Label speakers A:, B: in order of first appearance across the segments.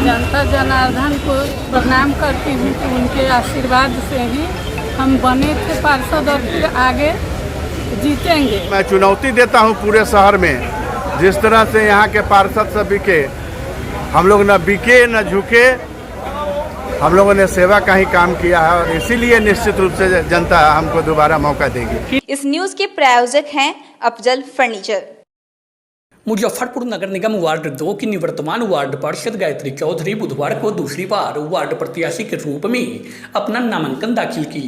A: जनता जनार्दन को प्रणाम करती हूँ कि उनके आशीर्वाद से ही हम बने थे पार्षद और फिर आगे जीतेंगे।
B: मैं चुनौती देता हूँ पूरे शहर में, जिस तरह से यहाँ के पार्षद सब बिके, हम लोग न बिके न झुके, हम लोगों ने सेवा का ही काम किया है और इसीलिए निश्चित रूप से जनता हमको दोबारा मौका देगी।
C: इस न्यूज के प्रायोजक हैं अफजल फर्नीचर।
D: मुजफ्फरपुर नगर निगम वार्ड 2 की निवर्तमान वार्ड पार्षद गायत्री चौधरी बुधवार को दूसरी बार वार्ड प्रत्याशी के रूप में अपना नामांकन दाखिल की।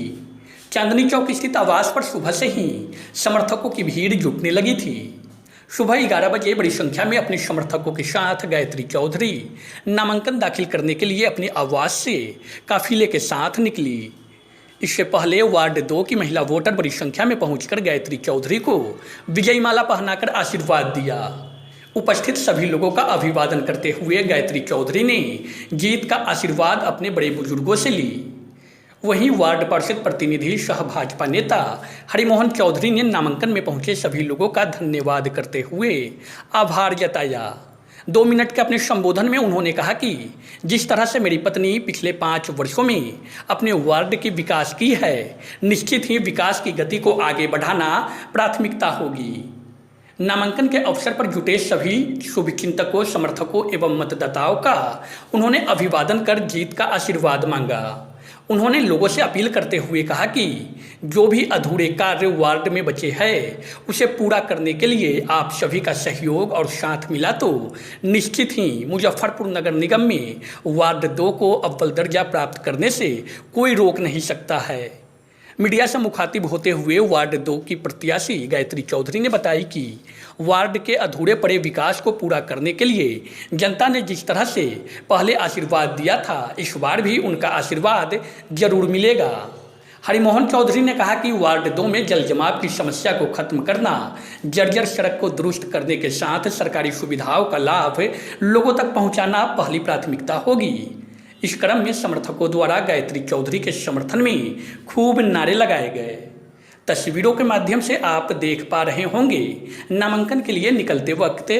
D: चांदनी चौक स्थित आवास पर सुबह से ही समर्थकों की भीड़ जुटने लगी थी। सुबह 11 बजे बड़ी संख्या में अपने समर्थकों के साथ गायत्री चौधरी नामांकन दाखिल करने के लिए अपने आवास से काफिले के साथ निकली। इससे पहले वार्ड 2 की महिला वोटर बड़ी संख्या में पहुंचकर गायत्री चौधरी को विजयी माला पहनाकर आशीर्वाद दिया। उपस्थित सभी लोगों का अभिवादन करते हुए गायत्री चौधरी ने जीत का आशीर्वाद अपने बड़े बुजुर्गों से ली। वहीं वार्ड पार्षद प्रतिनिधि सह भाजपा नेता हरिमोहन चौधरी ने नामांकन में पहुंचे सभी लोगों का धन्यवाद करते हुए आभार जताया। 2 मिनट के अपने संबोधन में उन्होंने कहा कि जिस तरह से मेरी पत्नी पिछले 5 वर्षों में अपने वार्ड की विकास की है, निश्चित ही विकास की गति को आगे बढ़ाना प्राथमिकता होगी। नामांकन के अवसर पर जुटे सभी शुभचिंतकों, समर्थकों एवं मतदाताओं का उन्होंने अभिवादन कर जीत का आशीर्वाद मांगा। उन्होंने लोगों से अपील करते हुए कहा कि जो भी अधूरे कार्य वार्ड में बचे हैं उसे पूरा करने के लिए आप सभी का सहयोग और साथ मिला तो निश्चित ही मुजफ्फरपुर नगर निगम में वार्ड 2 को अव्वल दर्जा प्राप्त करने से कोई रोक नहीं सकता है। मीडिया से मुखातिब होते हुए वार्ड 2 की प्रत्याशी गायत्री चौधरी ने बताई कि वार्ड के अधूरे पड़े विकास को पूरा करने के लिए जनता ने जिस तरह से पहले आशीर्वाद दिया था, इस बार भी उनका आशीर्वाद जरूर मिलेगा। हरिमोहन चौधरी ने कहा कि वार्ड 2 में जल जमाव की समस्या को खत्म करना, जर्जर सड़क को दुरुस्त करने के साथ सरकारी सुविधाओं का लाभ लोगों तक पहुंचाना पहली प्राथमिकता होगी। इस क्रम में समर्थकों द्वारा गायत्री चौधरी के समर्थन में खूब नारे लगाए गए। तस्वीरों के माध्यम से आप देख पा रहे होंगे, नामांकन के लिए निकलते वक्त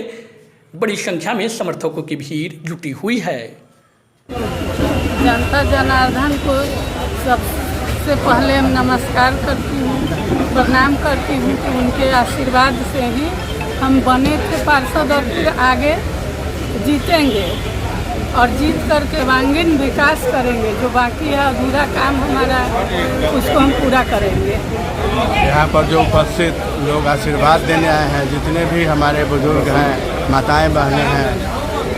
D: बड़ी संख्या में समर्थकों की भीड़ जुटी हुई है।
A: जनता जनार्दन को सबसे पहले हम नमस्कार करती हूँ, प्रणाम करती हूँ कि उनके आशीर्वाद से ही हम बने थे पार्षद और फिर आगे जीतेंगे और जीत करके वांगीन विकास करेंगे। जो बाकी है अधूरा काम हमारा, उसको हम पूरा करेंगे।
B: यहाँ पर जो उपस्थित लोग आशीर्वाद देने आए हैं, जितने भी हमारे बुजुर्ग हैं, माताएं बहनें हैं,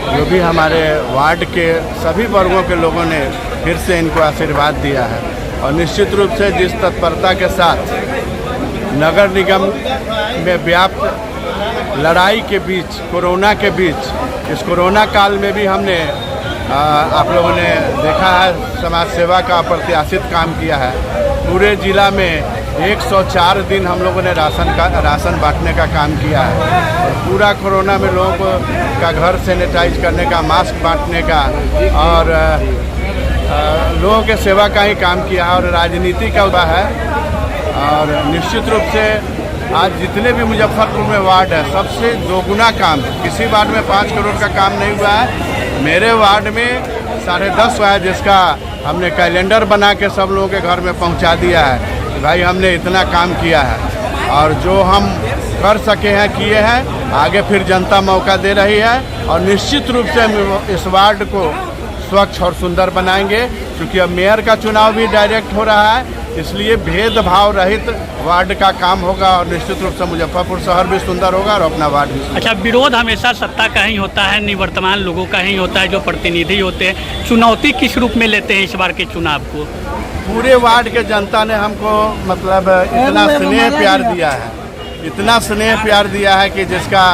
B: जो भी हमारे वार्ड के सभी वर्गों के लोगों ने फिर से इनको आशीर्वाद दिया है और निश्चित रूप से जिस तत्परता के साथ नगर निगम में व्याप्त लड़ाई के बीच, कोरोना के बीच, इस कोरोना काल में भी हमने आप लोगों ने देखा है समाज सेवा का अप्रत्याशित काम किया है। पूरे ज़िला में 104 दिन हम लोगों ने राशन बांटने का काम किया है और पूरा कोरोना में लोगों का घर सैनिटाइज करने का, मास्क बांटने का और लोगों के सेवा का ही काम किया है और राजनीति का हुआ है। और निश्चित रूप से आज जितने भी मुजफ्फरपुर में वार्ड है, सबसे दोगुना काम है। किसी वार्ड में 5 करोड़ का काम नहीं हुआ है, मेरे वार्ड में 10.5 हुआ है, जिसका हमने कैलेंडर बना के सब लोगों के घर में पहुंचा दिया है। भाई हमने इतना काम किया है और जो हम कर सके हैं किए हैं, आगे फिर जनता मौका दे रही है और निश्चित रूप से हम इस वार्ड को स्वच्छ और सुंदर बनाएंगे। क्योंकि अब मेयर का चुनाव भी डायरेक्ट हो रहा है, इसलिए भेदभाव रहित वार्ड का काम होगा और निश्चित रूप से मुजफ्फरपुर शहर भी सुंदर होगा और अपना वार्ड भी।
D: अच्छा, विरोध हमेशा सत्ता का ही होता है, निवर्तमान लोगों का ही होता है, जो प्रतिनिधि होते हैं। चुनौती किस रूप में लेते हैं इस बार के चुनाव को?
B: पूरे वार्ड के जनता ने हमको मतलब इतना स्नेह प्यार दिया है, इतना स्नेह प्यार दिया है कि जिसका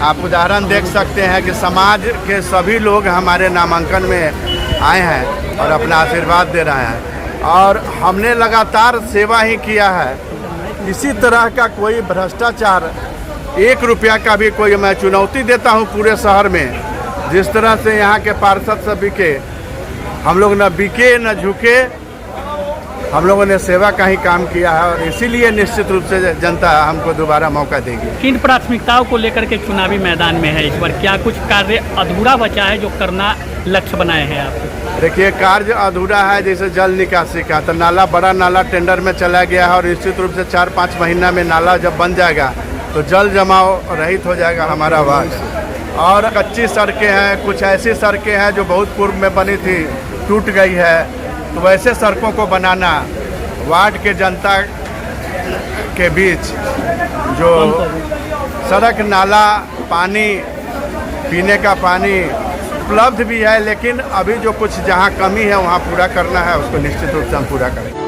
B: आप उदाहरण देख सकते हैं कि समाज के सभी लोग हमारे नामांकन में आए हैं और अपना आशीर्वाद दे रहे हैं और हमने लगातार सेवा ही किया है। इसी तरह का कोई भ्रष्टाचार, 1 रुपया का भी कोई, मैं चुनौती देता हूं पूरे शहर में, जिस तरह से यहाँ के पार्षद सब बिके, हम लोग न बिके न झुके, हम लोगों ने सेवा का ही काम किया है और इसीलिए निश्चित रूप से जनता हमको दोबारा मौका देगी।
D: किन प्राथमिकताओं को लेकर के चुनावी मैदान में है इस बार? क्या कुछ कार्य अधूरा बचा है जो करना लक्ष्य बनाए हैं आप?
B: देखिए, कार्य अधूरा है, जैसे जल निकासी का, तो नाला, बड़ा नाला टेंडर में चला गया है और निश्चित रूप से 4-5 महीना में नाला जब बन जाएगा तो जल जमाव रहित हो जाएगा हमारा वार्ड। और कच्ची सड़कें हैं, कुछ ऐसी सड़कें हैं जो बहुत पूर्व में बनी थी, टूट गई है, तो वैसे सड़कों को बनाना, वार्ड के जनता के बीच जो सड़क, नाला, पानी, पीने का पानी उपलब्ध भी है, लेकिन अभी जो कुछ जहाँ कमी है वहाँ पूरा करना है, उसको निश्चित रूप से हम पूरा करेंगे।